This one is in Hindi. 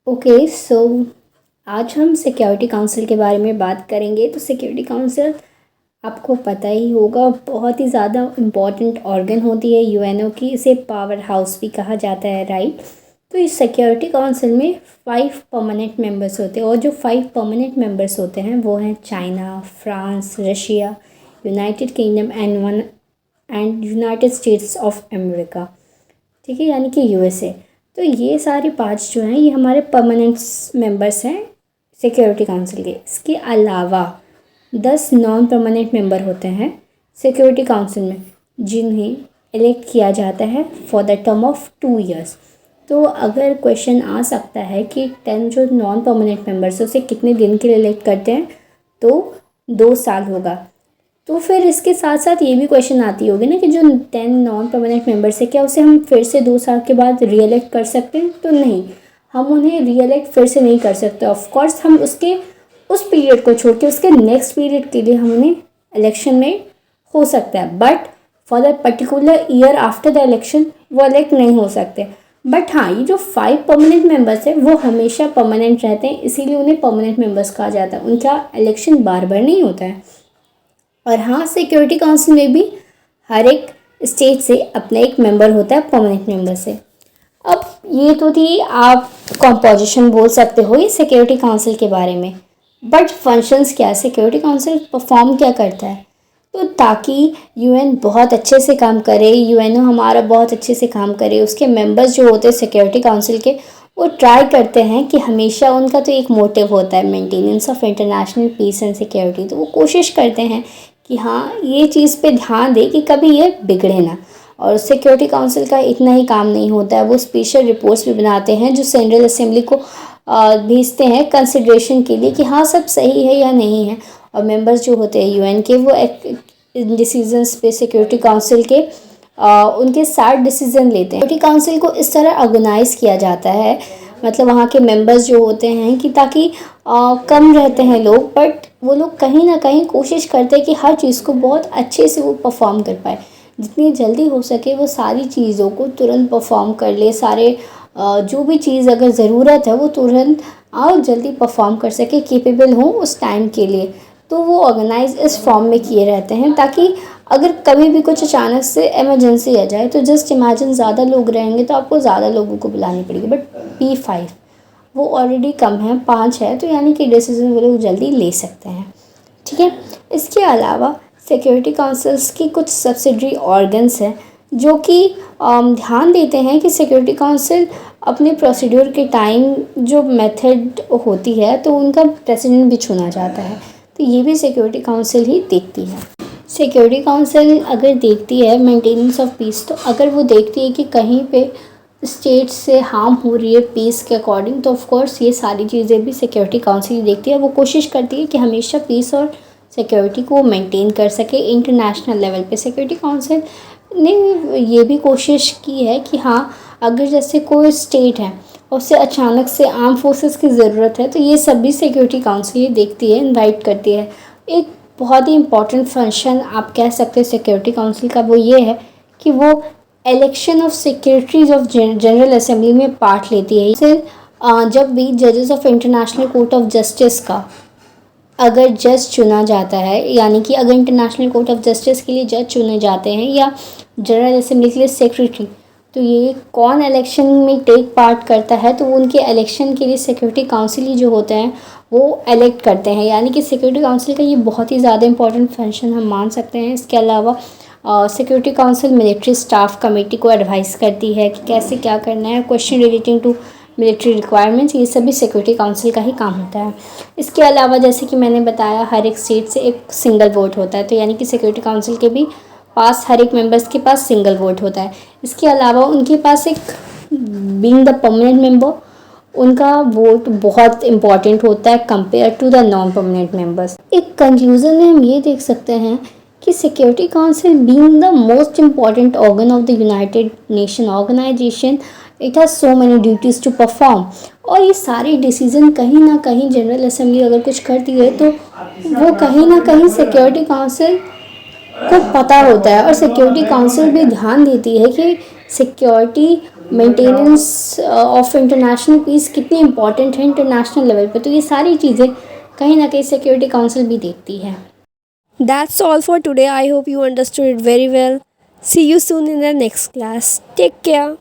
ओके सो आज हम सिक्योरिटी काउंसिल के बारे में बात करेंगे। तो सिक्योरिटी काउंसिल आपको पता ही होगा, बहुत ही ज़्यादा इम्पॉर्टेंट ऑर्गन होती है यूएनओ की। इसे पावर हाउस भी कहा जाता है, राइट। तो इस सिक्योरिटी काउंसिल में 5 परमानेंट मेंबर्स होते हैं, और जो 5 परमानेंट मेंबर्स होते हैं वो हैं China, France, Russia, United kingdom and United states of America. ठीक है, यानी कि यूएसए। तो ये सारे 5 जो हैं ये हमारे परमानेंट मेंबर्स हैं सिक्योरिटी काउंसिल के। इसके अलावा 10 नॉन परमानेंट मेंबर होते हैं सिक्योरिटी काउंसिल में, जिन्हें इलेक्ट किया जाता है for the term of 2 years. तो अगर क्वेश्चन आ सकता है कि 10 जो नॉन परमानेंट मेंबर्स है उसे कितने दिन के लिए इलेक्ट करते हैं, तो 2 साल होगा। तो फिर इसके साथ साथ ये भी क्वेश्चन आती होगी ना कि जो 10 नॉन परमानेंट मेंबर्स है, क्या उसे हम फिर से 2 साल के बाद री इलेक्ट कर सकते हैं? तो नहीं, हम उन्हें री इलेक्ट फिर से नहीं कर सकते। ऑफ कोर्स हम उसके उस पीरियड को छोड़ के उसके नेक्स्ट पीरियड के लिए हम उन्हें इलेक्शन में हो सकता है, but for the particular year after the election वो इलेक्ट नहीं हो सकते। बट हाँ, ये जो 5 परमानेंट मेंबर्स हैं वो हमेशा परमानेंट रहते हैं, इसीलिए उन्हें परमानेंट मेंबर्स कहा जाता है। उनका इलेक्शन बार बार नहीं होता है। और हाँ, सिक्योरिटी काउंसिल में भी हर एक स्टेट से अपना एक मेंबर होता है परमानेंट मेंबर से। अब ये तो थी, आप कॉम्पोजिशन बोल सकते हो ये सिक्योरिटी काउंसिल के बारे में। बट फंक्शंस क्या है, सिक्योरिटी काउंसिल परफॉर्म क्या करता है? तो ताकि यूएन बहुत अच्छे से काम करे, यूएनओ हमारा बहुत अच्छे से काम करे, उसके मेंबर्स जो होते हैं सिक्योरिटी काउंसिल के, वो ट्राई करते हैं कि हमेशा उनका तो एक मोटिव होता है maintenance of international peace and security. तो वो कोशिश करते हैं कि हाँ, ये चीज़ पे ध्यान दे कि कभी ये बिगड़े ना। और सिक्योरिटी काउंसिल का इतना ही काम नहीं होता है, वो स्पेशल रिपोर्ट्स भी बनाते हैं जो सेंट्रल असेंबली को भेजते हैं कंसिडरेशन के लिए कि हाँ सब सही है या नहीं है। और मेंबर्स जो होते हैं यूएन के, वो डिसीजंस पे सिक्योरिटी काउंसिल के उनके साथ डिसीजन लेते हैं। सिक्योरिटी काउंसिल को इस तरह ऑर्गेनाइज किया जाता है, मतलब वहाँ के मेंबर्स जो होते हैं कि ताकि कम रहते हैं लोग, बट वो लोग कहीं ना कहीं कोशिश करते हैं कि हर चीज़ को बहुत अच्छे से वो परफॉर्म कर पाए। जितनी जल्दी हो सके वो सारी चीज़ों को तुरंत परफॉर्म कर ले, सारे जो भी चीज़ अगर ज़रूरत है वो तुरंत और जल्दी परफॉर्म कर सके, केपेबल हो उस टाइम के लिए। तो वो ऑर्गेनाइज इस फॉर्म में किए रहते हैं ताकि अगर कभी भी कुछ अचानक से इमरजेंसी आ जाए, तो जस्ट इमेजिन ज़्यादा लोग रहेंगे तो आपको ज़्यादा लोगों को बुलानी पड़ेगी। बट P5 वो ऑलरेडी कम है, 5 है, तो यानी कि डिसीजन वो लोग जल्दी ले सकते हैं। ठीक है, इसके अलावा सिक्योरिटी काउंसिल्स की कुछ सब्सिडरी ऑर्गन्स हैं जो कि ध्यान देते हैं कि सिक्योरिटी काउंसिल अपने प्रोसीड्यूर के टाइम जो मेथड होती है तो उनका प्रेसिडेंट भी चुना जाता है। तो ये भी सिक्योरिटी काउंसिल ही देखती है। सिक्योरिटी काउंसिल अगर देखती है मेंटेनेंस ऑफ पीस, तो अगर वो देखती है कि कहीं पे स्टेट से हार्म हो रही है पीस के अकॉर्डिंग, तो ऑफ कोर्स ये सारी चीज़ें भी सिक्योरिटी काउंसिल देखती है। वो कोशिश करती है कि हमेशा पीस और सिक्योरिटी को मेंटेन कर सके इंटरनेशनल लेवल पे। सिक्योरिटी काउंसिल ने ये भी कोशिश की है कि हाँ, अगर जैसे कोई स्टेट है और उसे अचानक से आर्म फोर्सेस की ज़रूरत है, तो ये सभी सिक्योरिटी काउंसिल ये देखती है, इनवाइट करती है। एक बहुत ही इम्पॉर्टेंट फंक्शन आप कह सकते हैं सिक्योरिटी काउंसिल का, वो ये है कि वो election of secretaries of general assembly में पार्ट लेती है। इससे जब भी जजेस of international court of justice का अगर जज चुना जाता है, यानी कि अगर इंटरनेशनल कोर्ट ऑफ जस्टिस के लिए जज चुने जाते हैं या जनरल असेंबली के लिए सेक्रेटरी, तो ये कौन इलेक्शन में टेक पार्ट करता है, तो उनके इलेक्शन के लिए सिक्योरिटी काउंसिल ही जो होते हैं वो इलेक्ट करते हैं। यानी कि सिक्योरिटी काउंसिल का ये बहुत ही ज़्यादा इंपॉर्टेंट फंक्शन हम मान सकते हैं। इसके अलावा security council military staff committee को एडवाइस करती है कि कैसे क्या करना है, question relating to military requirements, ये सभी सिक्योरिटी काउंसिल का ही काम होता है। इसके अलावा जैसे कि मैंने बताया, हर एक स्टेट से एक सिंगल वोट होता है, तो यानी कि सिक्योरिटी काउंसिल के भी पास हर एक मेंबर्स के पास सिंगल वोट होता है। इसके अलावा उनके पास एक बीइंग द परमानेंट मेंबर, उनका वोट बहुत इंपॉर्टेंट होता है compare to the non permanent members. एक कंक्लूजन में हम ये देख सकते हैं कि security council being the most important organ of the United Nation organisation, it has so many duties to perform. और ये सारे डिसीजन कहीं ना कहीं जनरल असेंबली अगर कुछ करती है तो वो कहीं ना कहीं सिक्योरिटी काउंसिल को पता होता है, और सिक्योरिटी काउंसिल भी ध्यान देती है कि security maintenance of international peace कितनी इम्पोर्टेंट है इंटरनेशनल लेवल पे, तो ये सारी चीज़ें कहीं ना कहीं सिक्योरिटी काउंसिल भी देखती है। That's all for today. I hope you understood it very well. See you soon in the next class. Take care.